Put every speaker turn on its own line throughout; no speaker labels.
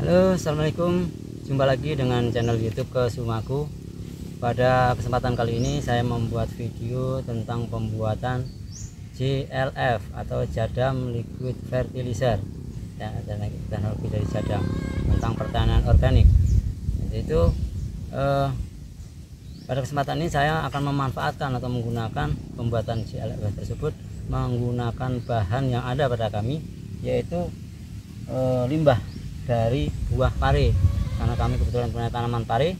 Halo, assalamualaikum. Jumpa lagi dengan channel YouTube Kesumaku. Pada kesempatan kali ini saya membuat video tentang pembuatan JLF atau Jadam Liquid Fertilizer ya, teknologi dari Jadam tentang pertanian organik. Itu pada kesempatan ini saya akan memanfaatkan atau menggunakan pembuatan JLF tersebut menggunakan bahan yang ada pada kami, yaitu limbah dari buah pare, karena kami kebetulan punya tanaman pare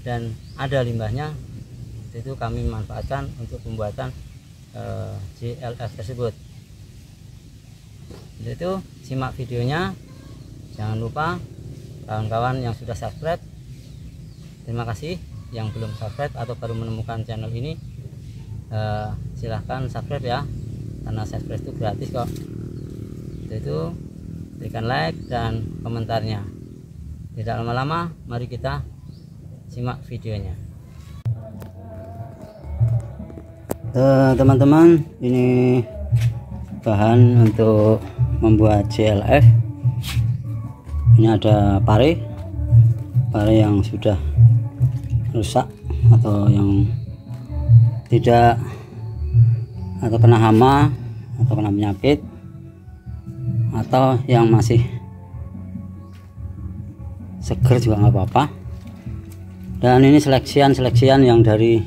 dan ada limbahnya. Itu kami manfaatkan untuk pembuatan JLF tersebut. Itu simak videonya. Jangan lupa kawan-kawan yang sudah subscribe, terima kasih. Yang belum subscribe atau baru menemukan channel ini, silahkan subscribe ya, karena subscribe itu gratis kok. Itu berikan like dan komentarnya. Tidak lama-lama, mari kita simak videonya. Teman-teman, ini bahan untuk membuat JLF. Ini ada pare yang sudah rusak atau yang tidak, atau kena hama atau kena penyakit, atau yang masih seger juga nggak apa-apa. Dan ini seleksian yang dari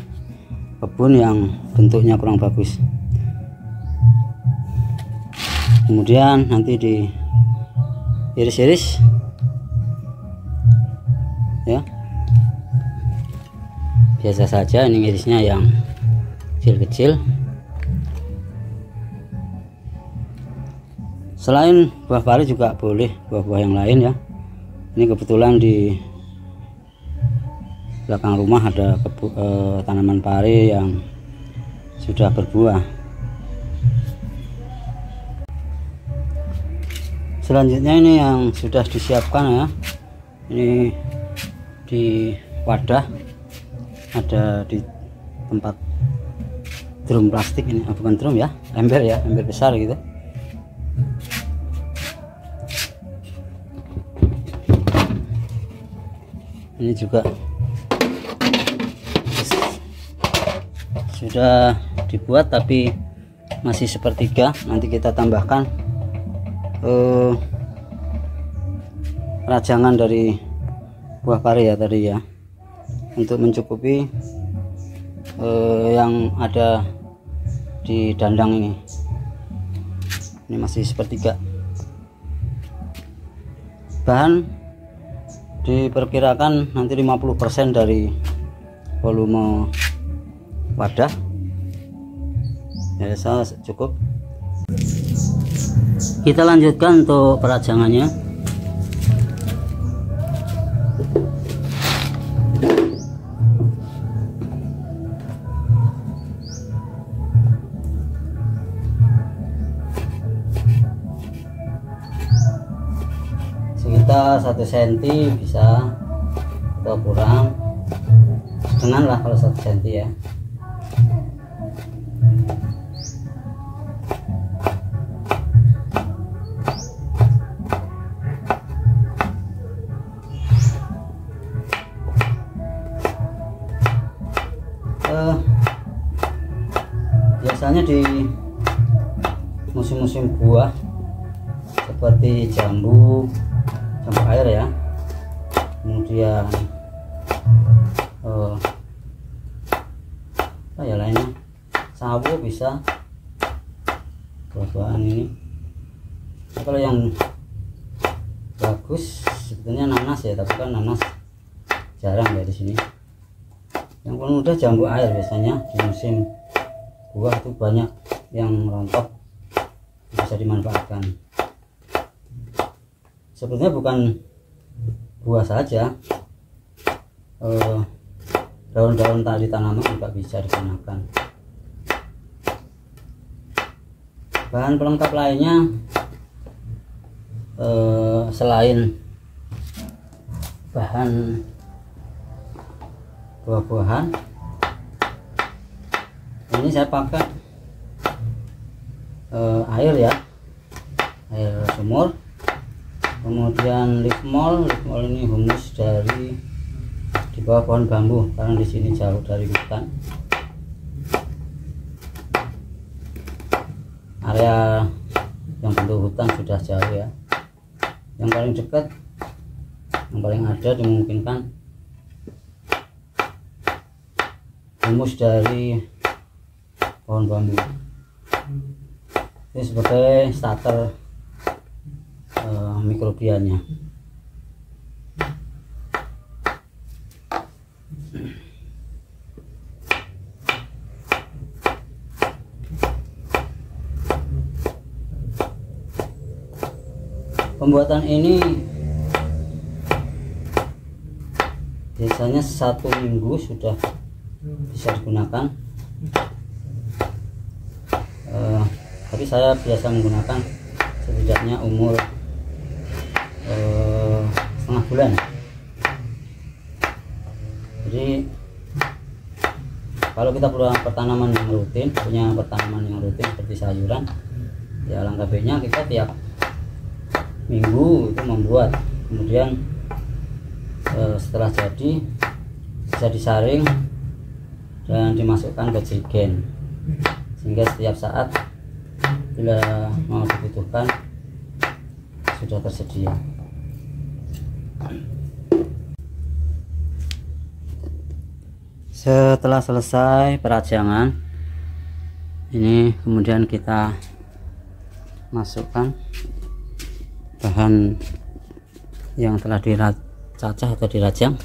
kebun yang bentuknya kurang bagus. Kemudian nanti diiris-iris ya, biasa saja. Ini irisnya yang kecil-kecil. Selain buah pare juga boleh buah-buah yang lain ya. Ini kebetulan di belakang rumah ada tanaman pare yang sudah berbuah. Selanjutnya ini yang sudah disiapkan ya. Ini di wadah, ada di tempat drum plastik ini, bukan drum ya, ember ya, ember besar gitu. Ini juga sudah dibuat tapi masih sepertiga. Nanti kita tambahkan rajangan dari buah pare ya tadi ya, untuk mencukupi yang ada di dandang ini. Ini masih sepertiga. Bahan diperkirakan nanti 50% dari volume wadah ya, cukup. Kita lanjutkan untuk perajangannya. Sekitar 1 cm bisa atau kurang, setengah lah kalau 1 cm ya. Biasanya di musim-musim buah seperti jambu air ya, kemudian apa ya lainnya, sawo bisa, buah-buahan ini. Nah, kalau yang bagus sebetulnya nanas ya, tapi kan nanas jarang ya di sini. Yang paling mudah jambu air, biasanya di musim buah itu banyak yang rontok, bisa dimanfaatkan. Sebetulnya bukan buah saja, daun-daun tadi tanaman juga bisa digunakan. Bahan pelengkap lainnya selain bahan buah-buahan, ini saya pakai air ya, air sumur, Kemudian leaf mold ini humus dari di bawah pohon bambu karena di sini jauh dari hutan. Area yang bentuk hutan sudah jauh ya. Yang paling dekat, yang paling ada dimungkinkan humus dari pohon bambu. Ini sebagai starter mikrobianya. Pembuatan ini biasanya 1 minggu sudah bisa digunakan, tapi saya biasa menggunakan setidaknya umur setengah bulan. Jadi kalau kita punya pertanaman yang rutin seperti sayuran, ya alangkah baiknya kita tiap minggu itu membuat, kemudian setelah jadi bisa disaring dan dimasukkan ke jerigen, sehingga setiap saat bila mau dibutuhkan sudah tersedia. Setelah selesai perajangan ini, kemudian kita masukkan bahan yang telah diracah atau dirajang.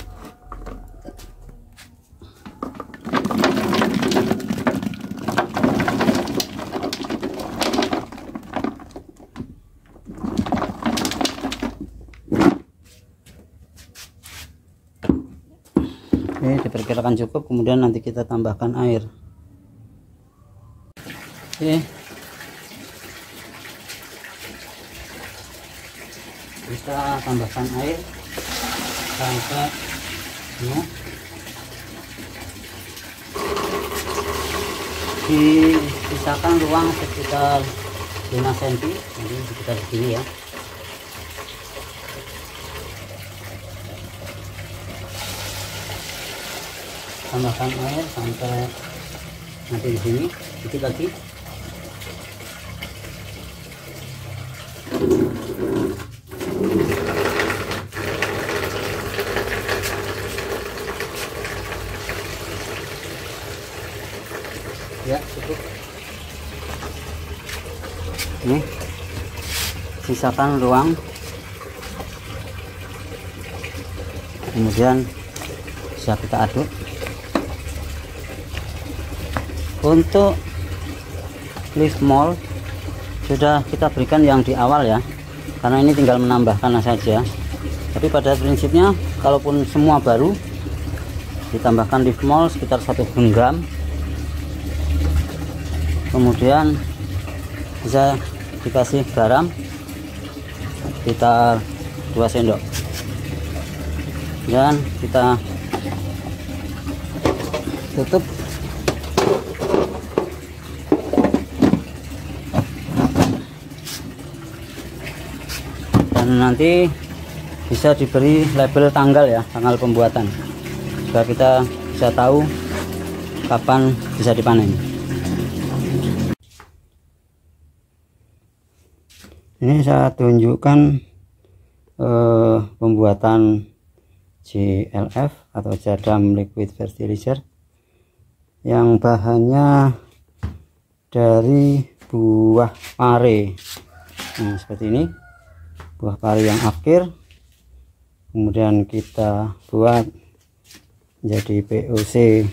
Ini diperkirakan cukup, kemudian nanti kita tambahkan air. Oke, kita tambahkan air sampai penuh. Disisakan ruang sekitar 5 cm, jadi sekitar segini ya. Tambahkan air sampai nanti di sini, sedikit lagi. Ya, cukup. Ini sisakan ruang, kemudian bisa kita aduk. Untuk leaf mold sudah kita berikan yang di awal ya, karena ini tinggal menambahkan saja. Tapi pada prinsipnya kalaupun semua baru, ditambahkan leaf mold sekitar 1 genggam, kemudian bisa dikasih garam sekitar 2 sendok, dan kita tutup. Dan nanti bisa diberi label tanggal ya, tanggal pembuatan, supaya kita bisa tahu kapan bisa dipanen. Ini saya tunjukkan pembuatan JLF atau Jadam Liquid Fertilizer yang bahannya dari buah pare. Nah, seperti ini, buah pare yang akhir, kemudian kita buat jadi POC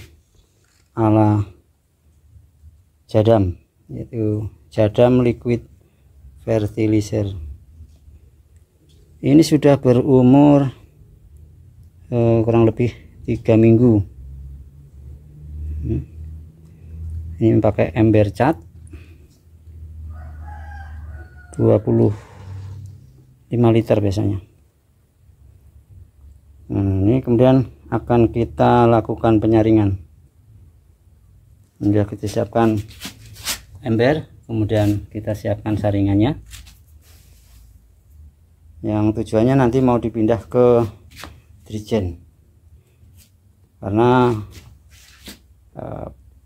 ala Jadam, yaitu Jadam Liquid Fertilizer. Ini sudah berumur kurang lebih 3 minggu. Ini pakai ember cat 25 liter biasanya. Ini kemudian akan kita lakukan penyaringan. Sudah kita siapkan ember, kemudian kita siapkan saringannya. yang tujuannya nanti mau dipindah ke drijen, karena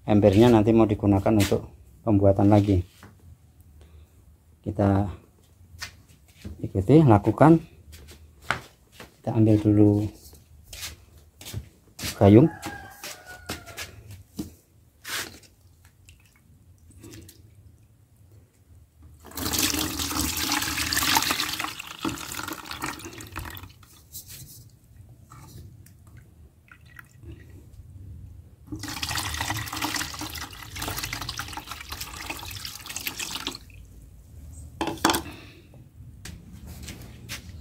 embernya nanti mau digunakan untuk pembuatan lagi. Kita ikuti, lakukan. Kita ambil dulu gayung.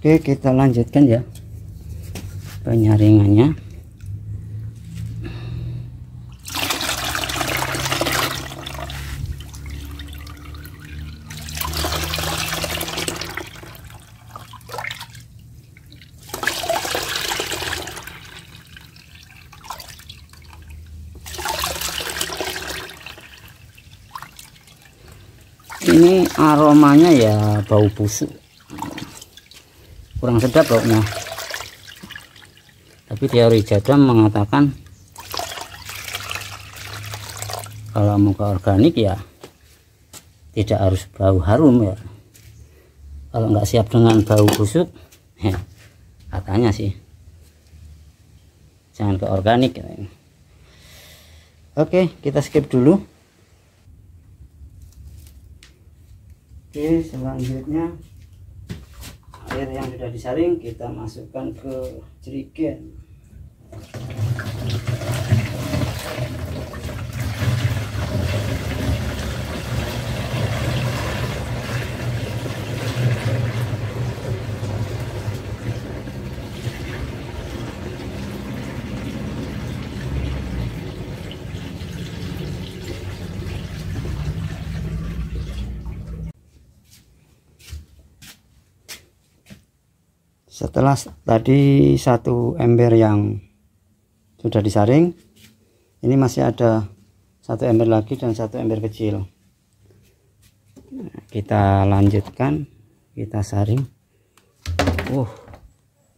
Oke, kita lanjutkan ya penyaringannya. Ini aromanya ya bau busuk, kurang sedap baunya. Tapi teori Jadam mengatakan kalau mau ke organik ya tidak harus bau harum ya. Kalau nggak siap dengan bau busuk ya, katanya sih jangan ke organik. Oke, kita skip dulu. Oke, selanjutnya air yang sudah disaring kita masukkan ke jerigen. Setelah tadi satu ember yang sudah disaring, ini masih ada satu ember lagi dan satu ember kecil. Kita lanjutkan, kita saring.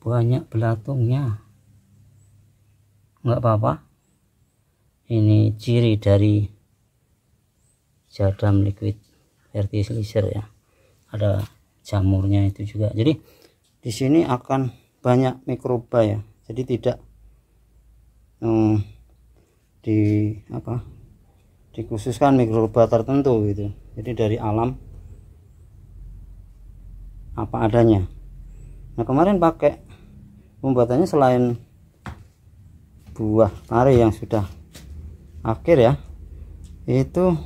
Banyak belatungnya. Nggak apa-apa, ini ciri dari Jadam liquid fertilizer ya, ada jamurnya itu juga. Jadi di sini akan banyak mikroba ya, jadi tidak dikhususkan mikroba tertentu gitu. Jadi dari alam apa adanya. Nah, kemarin pakai pembuatannya selain buah pari yang sudah akhir ya, itu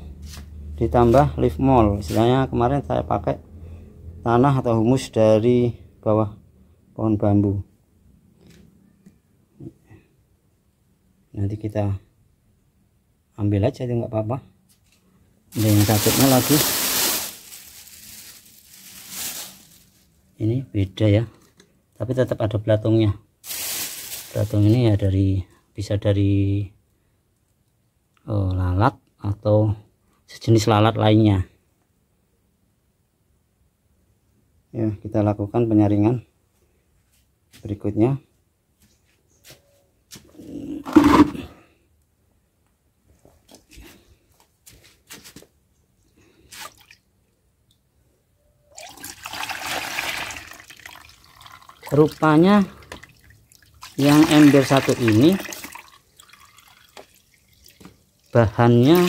ditambah leaf mold. Istilahnya kemarin saya pakai tanah atau humus dari bawah pohon bambu. Nanti kita ambil aja, itu nggak apa-apa. Ada yang satunya lagi, ini beda ya, tapi tetap ada belatungnya. Belatung ini ya bisa dari lalat atau sejenis lalat lainnya. Ya, kita lakukan penyaringan berikutnya. Rupanya yang ember satu ini bahannya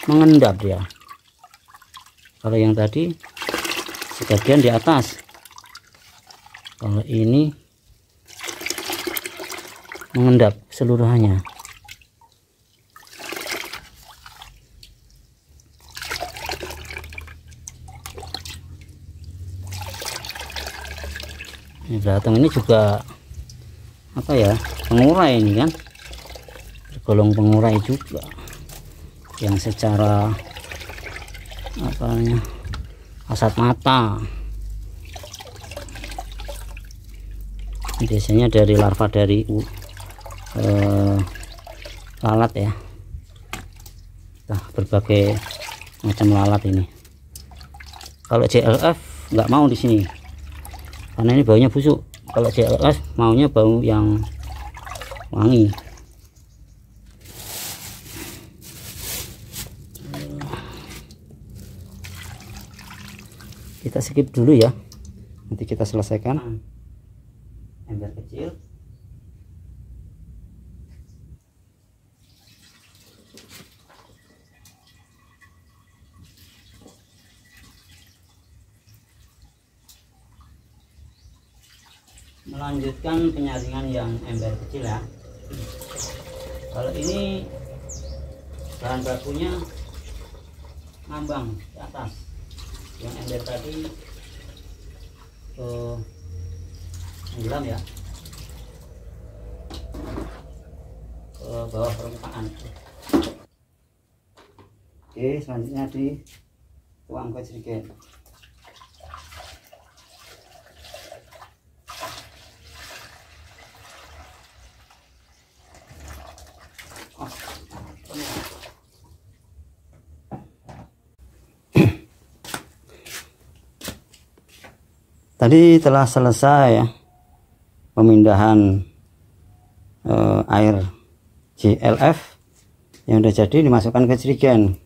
mengendap ya. Kalau yang tadi sebagian di atas, kalau ini mengendap seluruhannya. Ini belatung ini juga apa ya, pengurai ini kan, tergolong pengurai juga, yang secara apa namanya, kasat mata biasanya dari larva dari lalat ya. Nah, berbagai macam lalat ini. Kalau JLF nggak mau di sini, karena ini baunya busuk. Kalau JLF maunya bau yang wangi. Kita skip dulu ya, nanti kita selesaikan. Ember kecil, melanjutkan penyaringan yang ember kecil ya. Kalau ini bahan bakunya ngambang di atas, yang ember tadi tenggelam ya ke bawah permukaan. Oke, selanjutnya dituang ke sedikit. Tadi telah selesai ya pemindahan air JLF yang udah jadi, dimasukkan ke jerigen.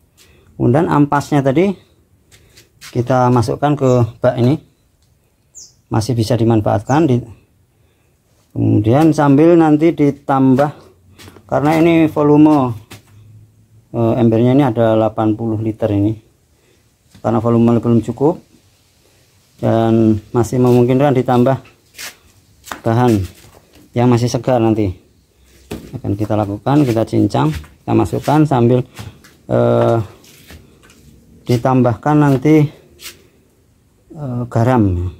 Kemudian ampasnya tadi kita masukkan ke bak ini, masih bisa dimanfaatkan. Kemudian sambil nanti ditambah, karena ini volume embernya ini ada 80 liter ini, karena volume belum cukup dan masih memungkinkan ditambah bahan yang masih segar, nanti akan kita lakukan. Kita cincang, kita masukkan sambil ditambahkan nanti garam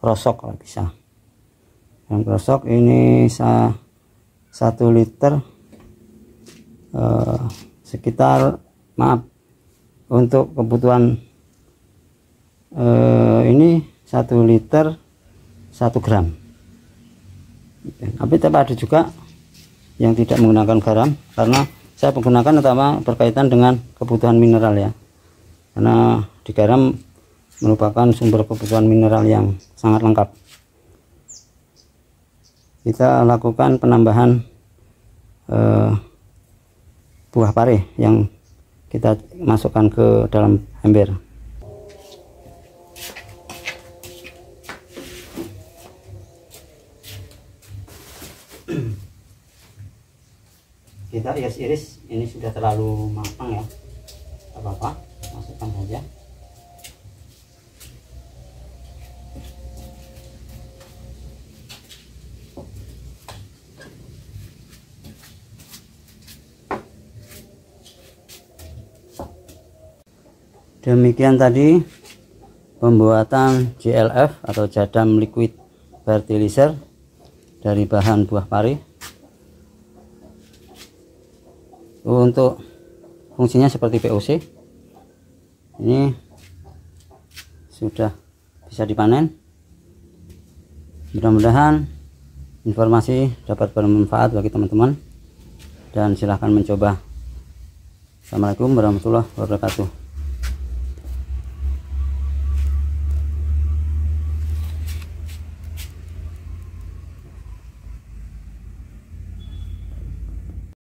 rosok kalau bisa. Garam rosok ini 1 liter sekitar, maaf, untuk kebutuhan ini 1 liter 1 gram. Tapi ada juga yang tidak menggunakan garam, karena saya menggunakan utama berkaitan dengan kebutuhan mineral ya, karena di garam merupakan sumber kebutuhan mineral yang sangat lengkap. Kita lakukan penambahan buah pare yang kita masukkan ke dalam ember. Kita iris-iris, ini sudah terlalu matang ya, tidak apa-apa, masukkan saja. Demikian tadi pembuatan JLF atau Jadam Liquid Fertilizer dari bahan buah pari. Untuk fungsinya seperti POC, ini sudah bisa dipanen. Mudah-mudahan informasi dapat bermanfaat bagi teman-teman, dan silahkan mencoba. Assalamualaikum warahmatullahi wabarakatuh.